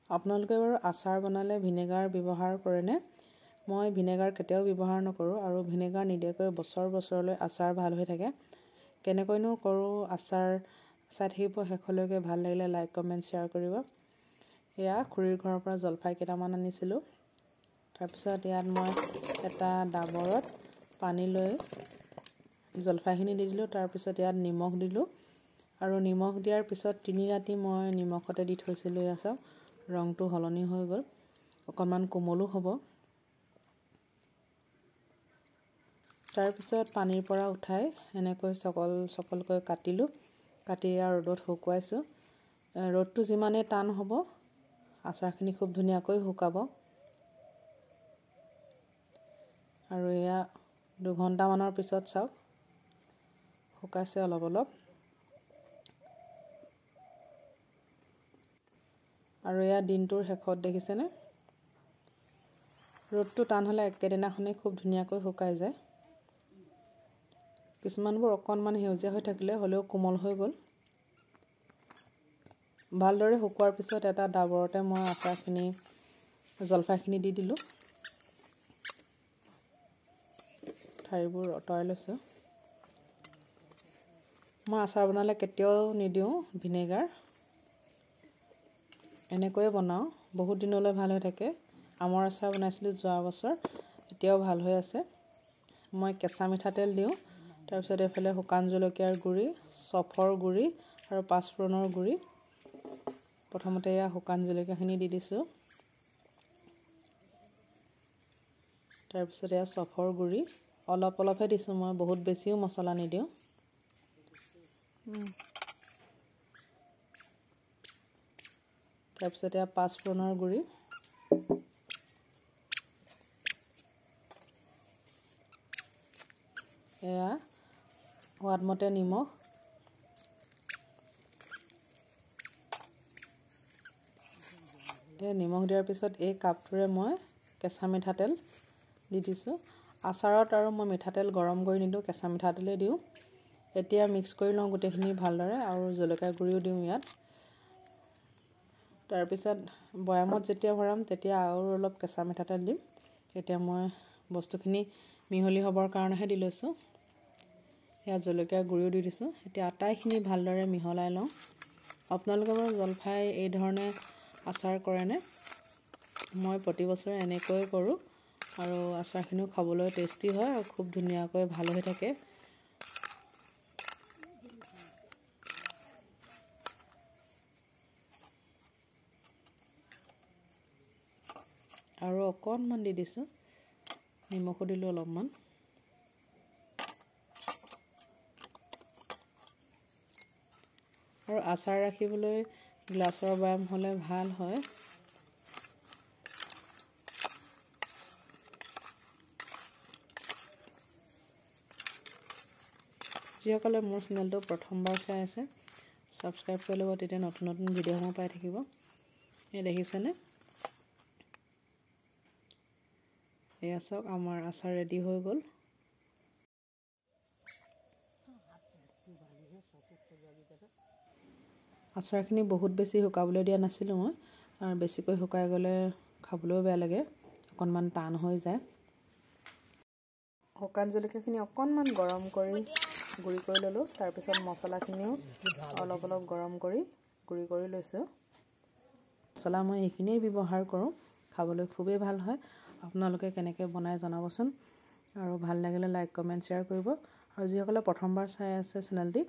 আপোনালোকে বাৰু আচাৰ বনালে ভিনেগাৰ ব্যৱহাৰ কৰেনে? মই ভিনেগাৰ কেতিয়াও ব্যৱহাৰ নকৰোঁ আৰু ভিনেগাৰ নিদিয়াকৈ বছৰলৈ আচাৰ ভাল হৈ থাকে। কেনেকৈনো কৰোঁ আচাৰ চাই থাকিব শেষলৈকে। ভাল লাগিলে লাইক কমেণ্ট শ্বেয়াৰ কৰিব। এয়া খুৰীৰ ঘৰৰ পৰা জলফাই কেইটামান আনিছিলোঁ। তাৰপিছত ইয়াত মই এটা ডাবৰত পানী লৈ জলফাইখিনি দি দিলোঁ। তাৰপিছত ইয়াত নিমখ দিলোঁ আৰু নিমখ দিয়াৰ পিছত 3 ৰাতি মই নিমখতে দি থৈছিলোঁ। এয়া চাওক ৰংটো সলনি হৈ গ'ল, অকণমান কোমলো হ'ব। তাৰপিছত পানীৰ পৰা উঠাই এনেকৈ চকলকৈ কাটিলোঁ। কাটি আৰু ৰ'দত শুকুৱাইছোঁ। ৰ'দটো যিমানেই টান হ'ব আচাৰখিনি খুব ধুনীয়াকৈ শুকাব। আৰু এয়া 2 ঘণ্টামানৰ পিছত চাওক শুকাইছে অলপ। আৰু এয়া দিনটোৰ শেষত দেখিছেনে, ৰ'দটো টান হ'লে একেদিনাখনেই খুব ধুনীয়াকৈ শুকাই যায়। কিছুমানবোৰ অকণমান সেউজীয়া হৈ থাকিলে হ'লেও কোমল হৈ গ'ল। ভালদৰে শুকোৱাৰ পিছত এটা ডাবৰতে মই জলফাইখিনি দি দিলোঁ। ঠাৰিবোৰ আঁতৰাই লৈছোঁ। মই আচাৰ বনালে কেতিয়াও নিদিওঁ ভিনেগাৰ, এনেকৈয়ে বনাওঁ। বহুত দিনলৈ ভাল হৈ থাকে। আমৰ আচাৰ বনাইছিলোঁ যোৱা বছৰ, এতিয়াও ভাল হৈ আছে। মই কেঁচা মিঠাতেল দিওঁ। তাৰপিছত এইফালে শুকান জলকীয়াৰ গুড়ি, চফৰ গুড়ি আৰু পাঁচফোৰণৰ গুড়ি। প্ৰথমতে এয়া শুকান জলকীয়াখিনি দি দিছোঁ। তাৰপিছত এয়া চফৰ গুড়ি অলপহে দিছোঁ, মই বহুত বেছিও মছলা নিদিওঁ। তাৰপিছত এয়া পাঁচফোৰণৰ গুড়ি, এয়া সোৱাদমতে নিমখ, নিমখ দিয়াৰ পিছত এই কাপটোৰে মই কেঁচা মিঠাতেল দি দিছোঁ। আচাৰত আৰু মই মিঠাতেল গৰম কৰি নিদিওঁ, কেঁচা মিঠাতেলেই দিওঁ। এতিয়া মিক্স কৰি লওঁ গোটেইখিনি ভালদৰে আৰু জলকীয়া গুড়িও দিওঁ ইয়াত। তাৰপিছত বৈয়ামত যেতিয়া ভৰাম তেতিয়া আৰু অলপ কেঁচা মিঠাতেল দিম। এতিয়া মই বস্তুখিনি মিহলি হ'বৰ কাৰণেহে দি লৈছোঁ। ইয়াত জলকীয়া গুড়িও দি দিছোঁ। এতিয়া আটাইখিনি ভালদৰে মিহলাই লওঁ। আপোনালোকে বাৰু জলফাই এই ধৰণে আচাৰ কৰেনে? মই প্ৰতি বছৰে এনেকৈ কৰোঁ আৰু আচাৰখিনিও খাবলৈ টেষ্টি হয় আৰু খুব ধুনীয়াকৈ ভাল হৈ থাকে। আৰু অকণমান দি দিছোঁ, নিমখো দিলোঁ অলপমান। আৰু আচাৰ ৰাখিবলৈ গ্লাছৰ বৈয়াম হ'লে ভাল হয়। যিসকলে মোৰ চেনেলটো প্ৰথমবাৰ চাই আছে ছাবস্ক্ৰাইব কৰি ল'ব, তেতিয়া নতুন ভিডিঅ'সমূহ পাই থাকিব। এই দেখিছেনে, এয়া চাওক আমাৰ আচাৰ ৰেডি হৈ গ'ল। আচাৰখিনি বহুত বেছি শুকাবলৈ দিয়া নাছিলোঁ মই, আৰু বেছিকৈ শুকাই গ'লে খাবলৈও বেয়া লাগে, অকণমান টান হৈ যায়। শুকান জলকীয়াখিনি অকণমান গৰম কৰি গুড়ি কৰি ল'লোঁ। তাৰপিছত মছলাখিনিও অলপ গৰম কৰি গুড়ি কৰি লৈছোঁ। মছলা মই এইখিনিয়ে ব্যৱহাৰ কৰোঁ, খাবলৈ খুবেই ভাল হয়। আপোনালোকে কেনেকৈ বনাই জনাবচোন, আৰু ভাল লাগিলে লাইক কমেণ্ট শ্বেয়াৰ কৰিব। আৰু যিসকলে প্ৰথমবাৰ চাই আছে চেনেলটি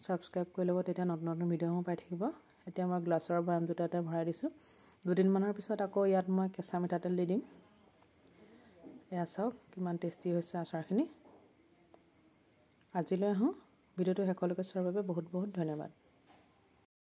ছাবস্ক্ৰাইব কৰি ল'ব, তেতিয়া নতুন ভিডিঅ'সমূহ পাই থাকিব। এতিয়া মই গ্লাছৰ বৈয়াম দুটাতে ভৰাই দিছোঁ। 2 দিনমানৰ পিছত আকৌ ইয়াত মই কেঁচা মিঠাতেল দি দিম। এয়া চাওক কিমান টেষ্টি হৈছে আচাৰখিনি। আজিলৈ আহোঁ। ভিডিঅ'টো শেষলৈকে চোৱাৰ বাবে বহুত ধন্যবাদ।